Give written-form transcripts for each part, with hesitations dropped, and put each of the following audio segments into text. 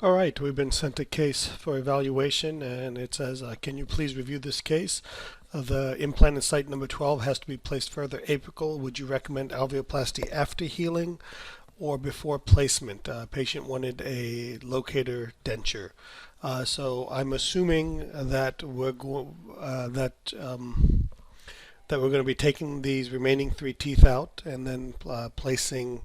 All right, we've been sent a case for evaluation, and it says, can you please review this case? The implant in site number 12 has to be placed further apical. Would you recommend alveoplasty after healing or before placement? Patient wanted a locator denture. So I'm assuming that that we're going to be taking these remaining three teeth out and then placing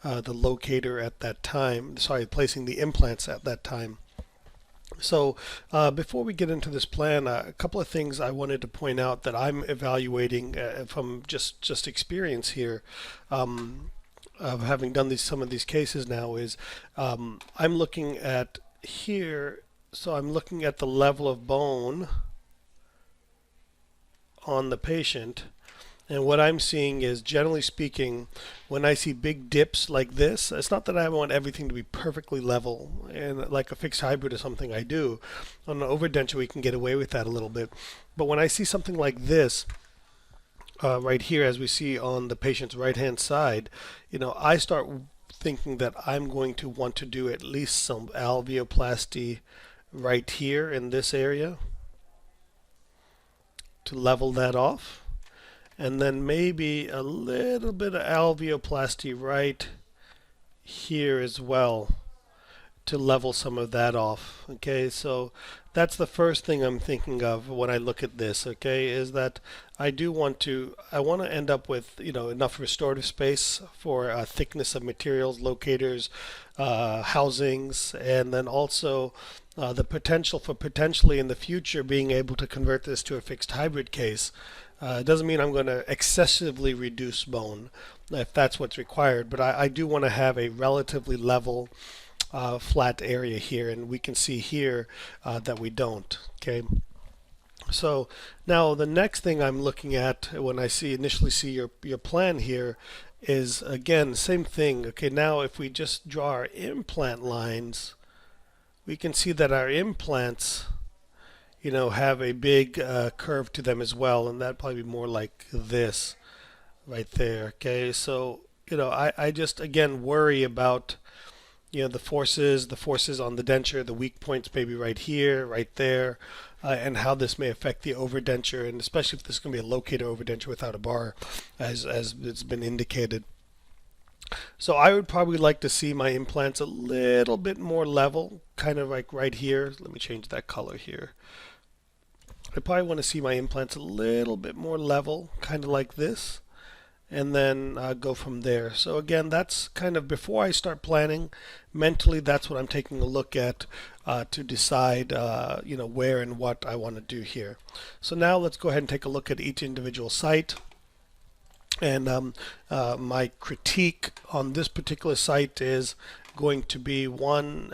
the locator at that time, sorry, placing the implants at that time. So before we get into this plan, a couple of things I wanted to point out that I'm evaluating from just experience here of having done some of these cases now is I'm looking at here, so I'm looking at the level of bone on the patient. And what I'm seeing is, generally speaking, when I see big dips like this, it's not that I want everything to be perfectly level, and like a fixed hybrid or something I do. On an OverDenture, we can get away with that a little bit. But when I see something like this, right here, as we see on the patient's right-hand side, I start thinking that I'm going to want to do at least some alveoplasty right here in this area to level that off. And then maybe a little bit of alveoplasty right here as well to level some of that off. Okay, so that's the first thing I'm thinking of when I look at this. Okay, is that I want to end up with enough restorative space for thickness of materials, locators, housings, and then also the potential for potentially in the future being able to convert this to a fixed hybrid case. It doesn't mean I'm going to excessively reduce bone if that's what's required, but I do want to have a relatively level flat area here, and we can see here that we don't. Okay, so now the next thing I'm looking at when I initially see your plan here is, again, same thing. Okay, now if we just draw our implant lines, we can see that our implants have a big curve to them as well, and that'd probably be more like this right there. Okay, so I just again worry about the forces on the denture, the weak points maybe right here, right there, and how this may affect the overdenture, and especially if this is going to be a locator overdenture without a bar, as it's been indicated. So I would probably like to see my implants a little bit more level, kind of like right here. Let me change that color here. I probably want to see my implants a little bit more level, kind of like this, and then go from there. So again, that's kind of before I start planning. Mentally, that's what I'm taking a look at to decide where and what I want to do here. So now let's go ahead and take a look at each individual site. And my critique on this particular site is going to be one,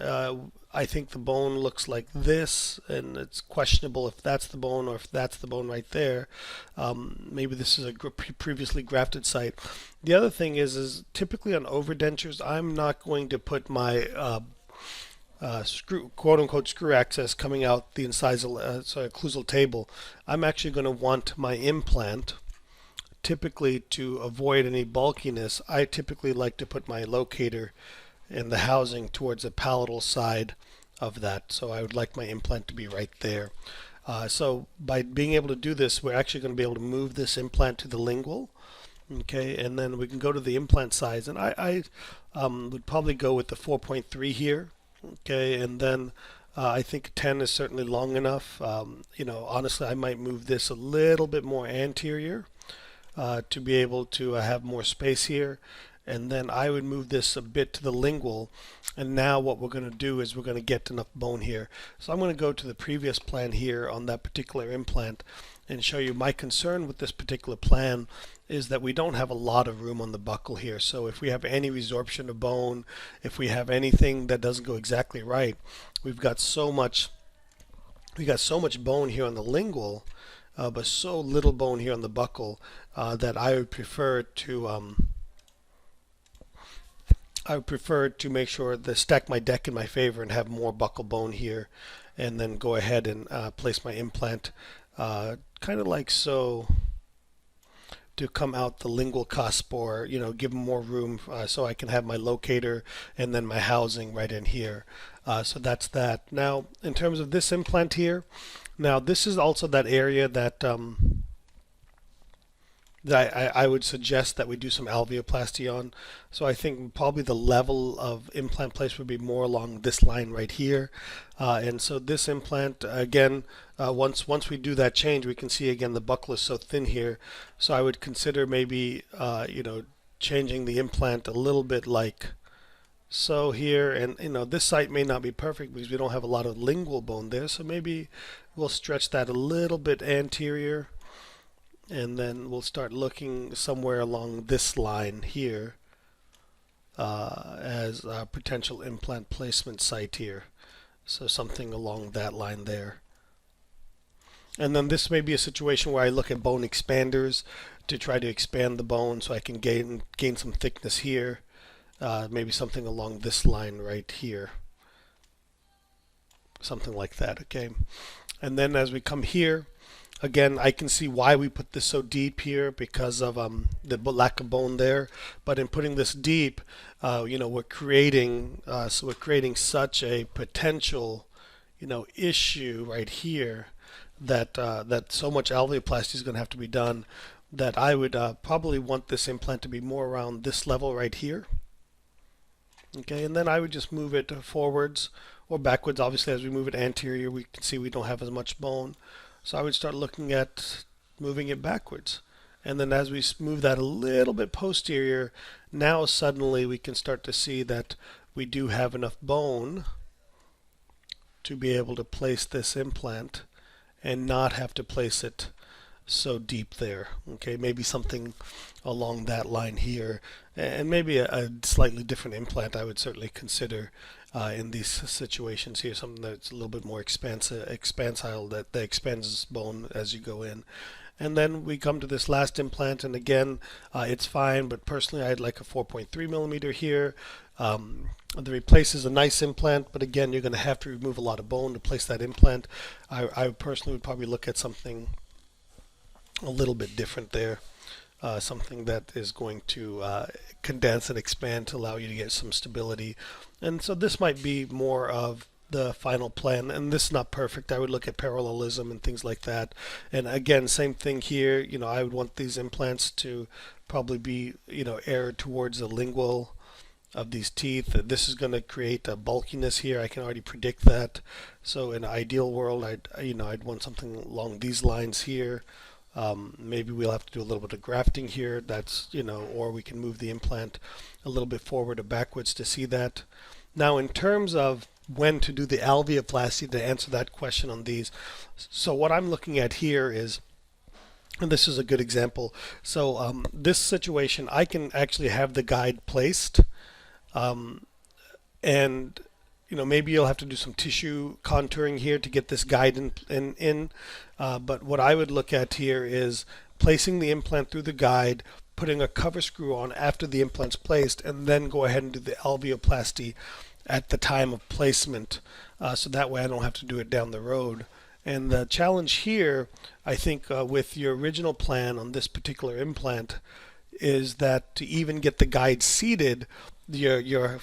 I think the bone looks like this, and it's questionable if that's the bone or if that's the bone right there. Maybe this is a previously grafted site. The other thing is typically on overdentures, I'm not going to put my quote-unquote screw access coming out the incisal, occlusal table. I'm actually going to want my implant. Typically, to avoid any bulkiness, I typically like to put my locator in the housing towards the palatal side of that. So I would like my implant to be right there. So by being able to do this, we're actually going to be able to move this implant to the lingual. Okay, and then we can go to the implant size, and I would probably go with the 4.3 here. Okay, and then I think 10 is certainly long enough. Honestly, I might move this a little bit more anterior to be able to have more space here, and then I would move this a bit to the lingual. And now what we're going to do is we're going to get enough bone here. So I'm going to go to the previous plan here on that particular implant and show you my concern with this particular plan is that we don't have a lot of room on the buccal here. So if we have any resorption of bone, if we have anything that doesn't go exactly right, we've got so much bone here on the lingual, but so little bone here on the buccal that I would prefer to make sure to stack my deck in my favor and have more buccal bone here, and then go ahead and place my implant kind of like so, to come out the lingual cusp, or give more room so I can have my locator and then my housing right in here. So that's that. Now, in terms of this implant here, now this is also that area that I would suggest that we do some alveoplasty on. So I think probably the level of implant place would be more along this line right here. And so this implant, again, once we do that change, we can see again the buckle is so thin here. So I would consider maybe changing the implant a little bit like so here. And this site may not be perfect because we don't have a lot of lingual bone there. So maybe we'll stretch that a little bit anterior. And then we'll start looking somewhere along this line here as a potential implant placement site here. So something along that line there. And then this may be a situation where I look at bone expanders to try to expand the bone so I can gain some thickness here. Maybe something along this line right here. Something like that, okay? And then as we come here, again, I can see why we put this so deep here because of the lack of bone there. But in putting this deep, we're creating such a potential, issue right here that so much alveoplasty is going to have to be done that I would probably want this implant to be more around this level right here. Okay, and then I would just move it forwards or backwards. Obviously, as we move it anterior, we can see we don't have as much bone. So I would start looking at moving it backwards. And then as we move that a little bit posterior, now suddenly we can start to see that we do have enough bone to be able to place this implant and not have to place it so deep there. Okay, maybe something along that line here, and maybe a slightly different implant I would certainly consider in these situations here, something that's a little bit more expansile, that expands bone as you go in. And then we come to this last implant, and again, it's fine, but personally I'd like a 4.3 millimeter here. The replace is a nice implant, but again, you're going to have to remove a lot of bone to place that implant. I personally would probably look at something a little bit different there. Something that is going to condense and expand to allow you to get some stability. And so this might be more of the final plan, and this is not perfect. I would look at parallelism and things like that. And again, same thing here. I would want these implants to probably be err towards the lingual of these teeth. This is going to create a bulkiness here. I can already predict that. So in an ideal world, I'd want something along these lines here. Maybe we'll have to do a little bit of grafting here. That's, or we can move the implant a little bit forward or backwards to see that. Now, in terms of when to do the alveoplasty, to answer that question on these, so what I'm looking at here is, and this is a good example. So this situation, I can actually have the guide placed, and maybe you'll have to do some tissue contouring here to get this guide in. But what I would look at here is placing the implant through the guide, putting a cover screw on after the implant's placed, and then go ahead and do the alveoplasty at the time of placement. So that way I don't have to do it down the road. And the challenge here, I think, with your original plan on this particular implant is that to even get the guide seated, your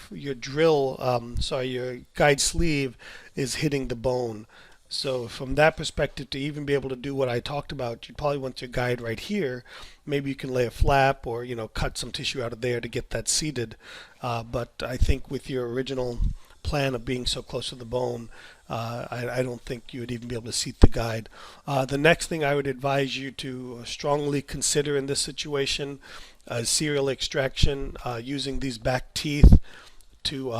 guide sleeve is hitting the bone. So from that perspective, to even be able to do what I talked about, you'd probably want your guide right here. Maybe you can lay a flap or cut some tissue out of there to get that seated. But I think with your original plan of being so close to the bone, I don't think you would even be able to seat the guide. The next thing I would advise you to strongly consider in this situation is serial extraction using these back teeth to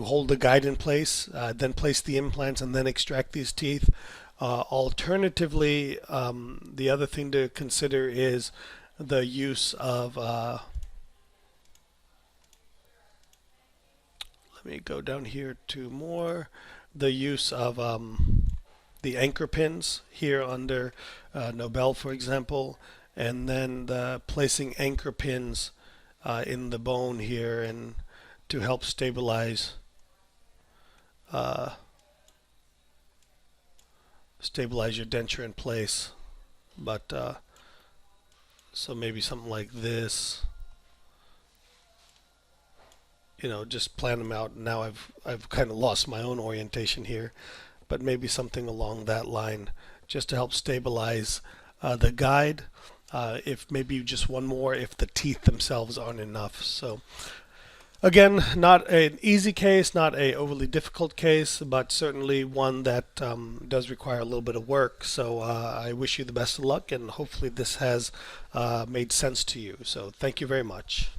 hold the guide in place, then place the implants and then extract these teeth. Alternatively, the other thing to consider is the use of let me go down here to more, the use of the anchor pins here under Nobel, for example, and then placing anchor pins in the bone here and to help stabilize your denture in place. but so maybe something like this. Just plan them out. Now I've kind of lost my own orientation here, but maybe something along that line, just to help stabilize the guide. If maybe just one more if the teeth themselves aren't enough. So again, not an easy case, not a overly difficult case, but certainly one that does require a little bit of work. So I wish you the best of luck, and hopefully this has made sense to you. So thank you very much.